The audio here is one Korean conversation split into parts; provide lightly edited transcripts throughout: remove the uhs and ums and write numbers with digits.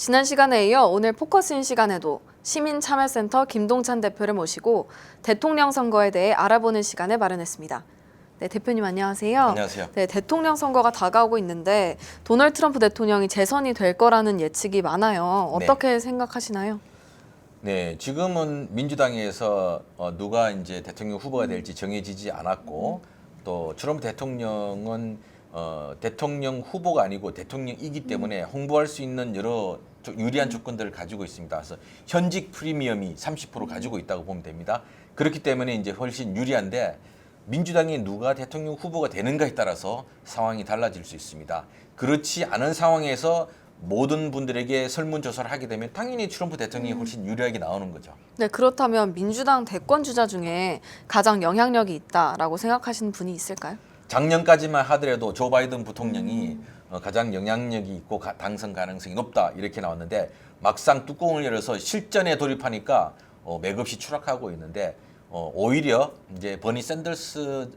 지난 시간에 이어 오늘 포커스인 시간에도 시민참여센터 김동찬 대표를 모시고 대통령 선거에 대해 알아보는 시간을 마련했습니다. 네, 대표님 안녕하세요. 안녕하세요. 네, 대통령 선거가 다가오고 있는데 도널드 트럼프 대통령이 재선이 될 거라는 예측이 많아요. 어떻게 생각하시나요? 네, 지금은 민주당에서 누가 이제 대통령 후보가 될지 정해지지 않았고 또 트럼프 대통령은 대통령 후보가 아니고 대통령이기 때문에 홍보할 수 있는 여러 유리한 조건들을 가지고 있습니다. 그래서 현직 프리미엄이 30% 가지고 있다고 보면 됩니다. 그렇기 때문에 이제 훨씬 유리한데 민주당이 누가 대통령 후보가 되는가에 따라서 상황이 달라질 수 있습니다. 그렇지 않은 상황에서 모든 분들에게 설문조사를 하게 되면 당연히 트럼프 대통령이 훨씬 유리하게 나오는 거죠. 네, 그렇다면 민주당 대권 주자 중에 가장 영향력이 있다라고 생각하시는 분이 있을까요? 작년까지만 하더라도 조 바이든 부통령이 가장 영향력이 있고 당선 가능성이 높다 이렇게 나왔는데 막상 뚜껑을 열어서 실전에 돌입하니까 맥없이 추락하고 있는데 오히려 이제 버니 샌더스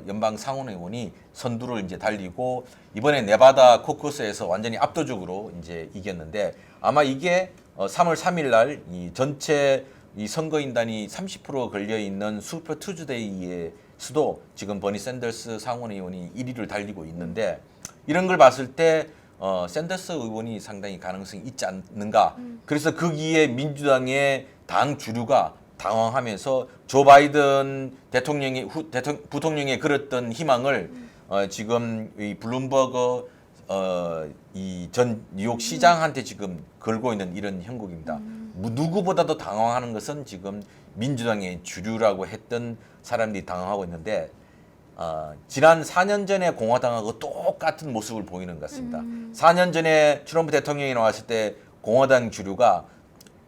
연방 상원의원이 선두를 이제 달리고 이번에 네바다 코커스에서 완전히 압도적으로 이제 이겼는데 아마 이게 3월 3일 날 이 전체 이 선거인단이 30% 걸려 있는 슈퍼 투즈데이에서도 지금 버니 샌더스 상원의원이 1위를 달리고 있는데 이런 걸 봤을 때 샌더스 의원이 상당히 가능성이 있지 않는가. 그래서 거기에 민주당의 당 주류가 당황하면서 조 바이든 부통령의 그랬던 희망을 지금 이 블룸버그 이 전 뉴욕 시장한테 지금 걸고 있는 이런 형국입니다. 누구보다도 당황하는 것은 지금 민주당의 주류라고 했던 사람들이 당황하고 있는데 지난 4년 전에 공화당하고 똑같은 모습을 보이는 것 같습니다. 4년 전에 트럼프 대통령이 나왔을 때 공화당 주류가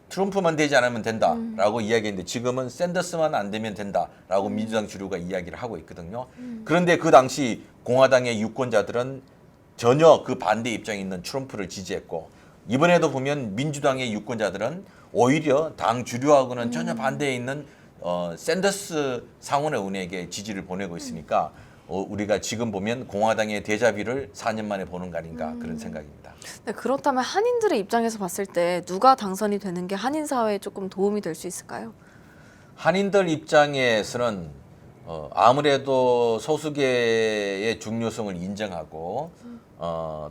트럼프만 되지 않으면 된다라고 이야기했는데 지금은 샌더스만 안 되면 된다라고 민주당 주류가 이야기를 하고 있거든요. 그런데 그 당시 공화당의 유권자들은 전혀 그 반대 입장에 있는 트럼프를 지지했고 이번에도 보면 민주당의 유권자들은 오히려 당 주류하고는 전혀 반대에 있는 샌더스 상원의원에게 지지를 보내고 있으니까 우리가 지금 보면 공화당의 데자뷰를 4년 만에 보는 거 아닌가 그런 생각입니다. 네, 그렇다면 한인들의 입장에서 봤을 때 누가 당선이 되는 게 한인 사회에 조금 도움이 될 수 있을까요? 한인들 입장에서는 아무래도 소수계의 중요성을 인정하고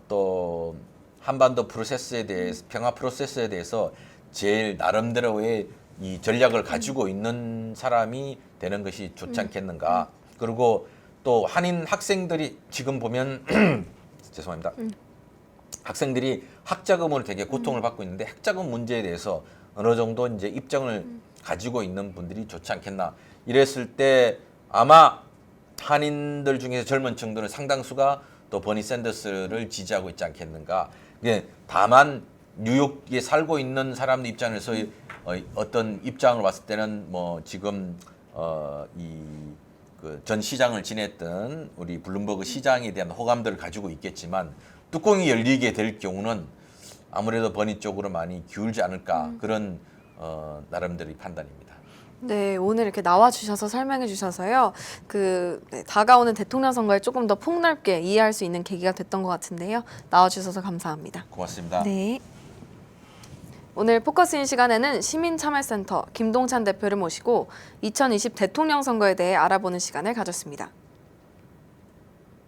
또 한반도 프로세스에 대해서 평화 프로세스에 대해서 제일 나름대로의 이 전략을 가지고 있는 사람이 되는 것이 좋지 않겠는가. 그리고 또 한인 학생들이 지금 보면 죄송합니다. 학생들이 학자금으로 되게 고통을 받고 있는데 학자금 문제에 대해서 어느 정도 이제 입장을 가지고 있는 분들이 좋지 않겠나. 이랬을 때 아마 한인들 중에서 젊은 층들은 상당수가 또 버니 샌더스를 지지하고 있지 않겠는가. 다만 뉴욕에 살고 있는 사람들 입장에서 어떤 입장을 봤을 때는 뭐 지금 이 그 전 시장을 지냈던 우리 블룸버그 시장에 대한 호감들을 가지고 있겠지만 뚜껑이 열리게 될 경우는 아무래도 버니 쪽으로 많이 기울지 않을까 그런 나름대로의 판단입니다. 네, 오늘 이렇게 나와주셔서 설명해 주셔서요. 다가오는 대통령 선거에 조금 더 폭넓게 이해할 수 있는 계기가 됐던 것 같은데요. 나와주셔서 감사합니다. 고맙습니다. 네. 오늘 포커스인 시간에는 시민참여센터 김동찬 대표를 모시고 2020 대통령 선거에 대해 알아보는 시간을 가졌습니다.